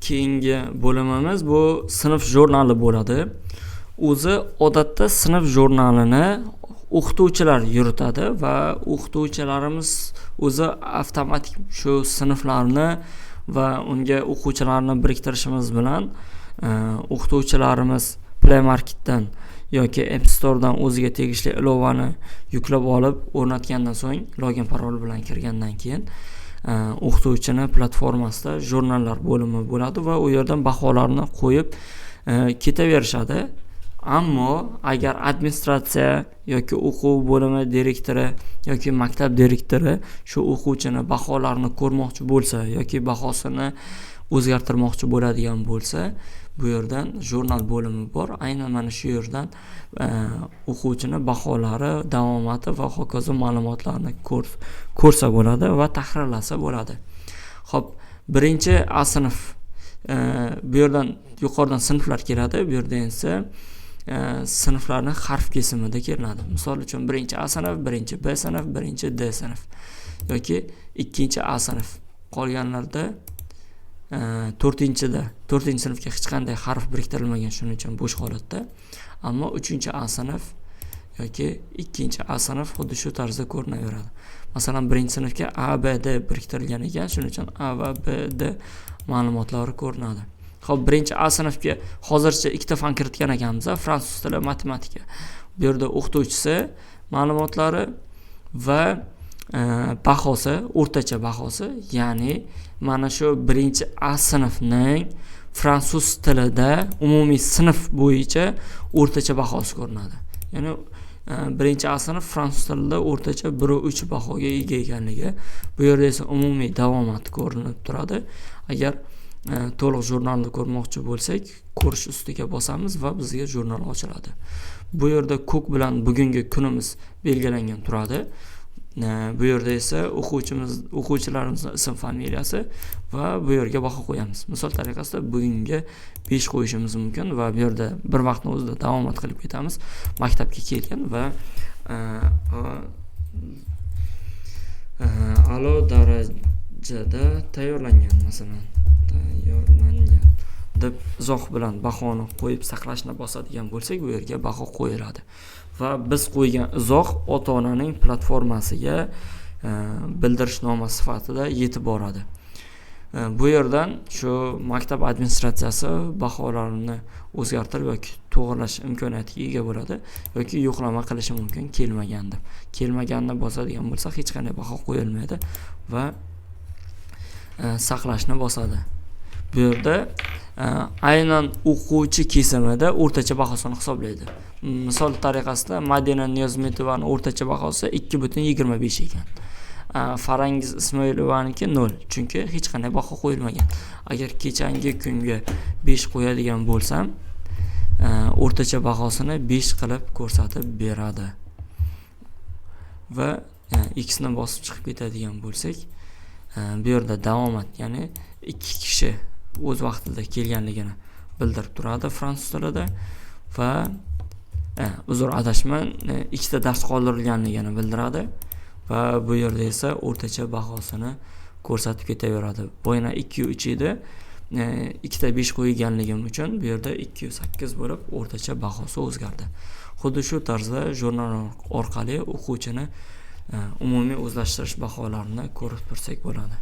keyingi bo'limimiz bu sinf jurnali bo'ladi. O'zi odatda sinf jurnalini o'qituvchilar yuritadi va o'qituvchilarimiz o'zi avtomatik shu sinflarni va unga o'quvchilarni biriktirishimiz bilan o'qituvchilarimiz Play Marketdan yoki App Store'dan o'ziga tegishli ilovani yuklab olib, o'rnatgandan so'ng login parol bilan kirgandan keyin o'qituvchini platformasida jurnallar bo'limi bo'ladi va u yerdan baholarni qo'yib ketaverishadi. Ammo agar administratsiya yoki o'quv bo'limi direktori yoki maktab direktori shu o'quvchini baholarini ko'rmoqchi bo'lsa yoki bahosini o'zgartirmoqchi bo'ladigan bo'lsa, bu yerdan jurnal bo'limi bor. Aynan mana shu yerdan o'quvchini baholari, davomati va hokazo ma'lumotlarni ko'rsa bo'ladi va tahrirlasa bo'ladi. Xo'p, birinchi A sinf bu yerdan yuqoridan sinflar keladi. Bu yerda esa sinflarni harf kesimida kelinadi. Misol uchun birinchi A sinf, birinchi B sinf, birinchi D sinf yoki ikkinchi A sinf. Qolganlarda 4-chi sinfga hech qanday harf biriktirilmagan, shuning uchun bo'sh holatda. Ammo 3-chi A sinf yoki 2-chi A sinf xuddi shu tarzda ko'rinaveradi. Masalan, 1-sinfga A, B, D biriktirilgan ekan, shuning uchun A va B, D ma'lumotlari ko'rinadi. Xo'p, 1-chi A sinfga hozircha ikkita fan kiritgan ekanmiz, fransuz tili, matematika. Bu yerda o'qituvchisi ma'lumotlari va bahosi, o'rtacha bahosi, ya'ni mana shu 1-chi A sinfning fransuz tilida umumiy sinf bo'yicha o'rtacha bahosi ko'rinadi. Ya'ni 1-chi A sinf fransuz tilida o'rtacha 1.3 bahoga ega ekanligi. Bu yerda esa umumiy davomat ko'rinib turadi. Agar to'liq jurnalni ko'rmoqchi bo'lsak, ko'rish ustiga bosamiz va bizga jurnal ochiladi. Bu yerda ko'k bilan bugungi kunimiz belgilangan turadi. Bu yerda esa o'quvchilarimizning ism familiyasi va bu yerga baho qo'yamiz. Misol tariqasida bugunga 5 qo'yishimiz mumkin va bu yerda bir vaqtni o'zida davomat qilib ketamiz. Maktabga kelgan va a'lo darajada tayyorlangan, masalan, tayyorlangan deb izoh bilan bahoni qo'yib saqlashni bosadigan bo'lsak, bu yerga baho qo'yiladi. Va biz qo'ygan izoh ota-onaning platformasiga bildirishnoma sifatida yetib boradi. Bu yerdan shu maktab administratsiyasi baholarini o'zgartirib yoki to'g'rilash imkoniyatiga ega bo'ladi yoki yo'qlama qilishi mumkin kelmaganini bosadigan bo'lsa hech qanday baho qo'yilmaydi va saqlashni bosadi. Bu yerda aynan o'quvchi kesimida o'rtacha bahosini hisoblaydi. Misol tariqasida Madina Niyozmetovaning o'rtacha bahosi 2.25 ekan. Farangiz Ismoilovaniki 0, chunki hech qanday baho qo'yilmagan. Agar kechangi kunga 5 qo'yadigan bo'lsam, o'rtacha bahosini 5 qilib ko'rsatib beradi. Va X ni bosib chiqib ketadigan bo'lsak, bu yerda davomat, ya'ni 2 kishi o'z vaqtida kelganligini bildirib turadi fransuz tilida va uzr adashman, ikkita dars qoldirilganligini bildiradi va bu yerda esa o'rtacha bahosini ko'rsatib ketaveradi. Bo'yna 2.3 edi. Ikkita 5 qo'yganligim uchun bu yerda 2.8 bo'lib o'rtacha bahosi o'zgardi. Xuddi shu tarzda jurnal orqali o'quvchini umumiy o'zlashtirish baholarini ko'rib tursak bo'ladi.